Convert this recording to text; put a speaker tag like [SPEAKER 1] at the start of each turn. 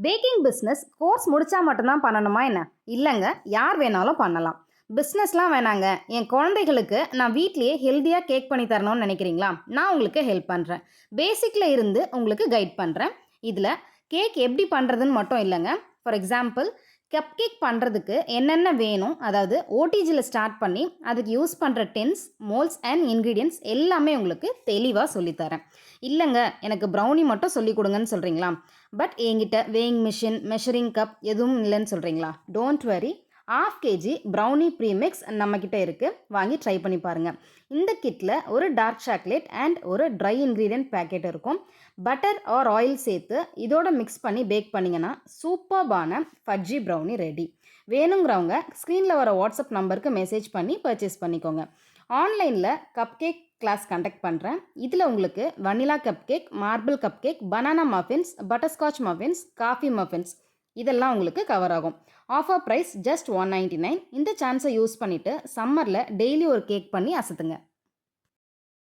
[SPEAKER 1] Packing business course முடித்தா மட்டும்தான் பண்ணணுமா என்ன? இல்லைங்க, யார் வேணாலும் பண்ணலாம். பிஸ்னஸ்லாம் வேணாங்க, என் குழந்தைகளுக்கு நான் வீட்லேயே ஹெல்த்தியாக கேக் பண்ணி தரணும்னு நினைக்கிறீங்களா? நான் உங்களுக்கு ஹெல்ப் பண்ணுறேன். பேசிக்கில் இருந்து உங்களுக்கு கைட் பண்ணுறேன். இதில் கேக் எப்படி பண்ணுறதுன்னு மட்டும் இல்லைங்க. ஃபார் எக்ஸாம்பிள், கப் கேக் பண்ணுறதுக்கு என்னென்ன வேணும், அதாவது ஓடிஜியில் ஸ்டார்ட் பண்ணி அதுக்கு யூஸ் பண்ணுற டின்ஸ், மோல்ஸ் அண்ட் இன்க்ரீடியன்ட்ஸ் எல்லாமே உங்களுக்கு தெளிவாக சொல்லித்தரேன். இல்லைங்க, எனக்கு ப்ரௌனி மட்டும் சொல்லிக் கொடுங்கன்னு சொல்கிறீங்களா? பட் என்கிட்ட வேயிங் மிஷின், மெஷரிங் கப் எதுவும் இல்லைன்னு சொல்கிறீங்களா? Don't worry, 1/2 kg brownie premix நம்மக்கிட்ட இருக்குது. வாங்கி ட்ரை பண்ணி பாருங்கள். இந்த கிட்டில் ஒரு டார்க் சாக்லேட் அண்ட் ஒரு ட்ரை இன்க்ரீடியன்ட் பேக்கெட் இருக்கும். பட்டர் ஆர் ஆயில் சேர்த்து இதோட மிக்ஸ் பண்ணி பேக் பண்ணிங்கன்னா சூப்பர்பான ஃபட்ஜி ப்ரௌனி ரெடி. வேணுங்கிறவங்க ஸ்க்ரீனில் வர வாட்ஸ்அப் நம்பருக்கு மெசேஜ் பண்ணி பர்ச்சேஸ் பண்ணிக்கோங்க. ஆன்லைனில் கப் கேக் கிளாஸ் கண்டக்ட் பண்ணுறேன். இதில் உங்களுக்கு vanilla cupcake, marble cupcake, banana muffins, butterscotch muffins, coffee muffins இதெல்லாம் உங்களுக்கு கவர் ஆகும். Offer price just 199. இந்த சான்ஸை யூஸ் பண்ணிவிட்டு சம்மரில் டெய்லி ஒரு கேக் பண்ணி அசத்துங்க.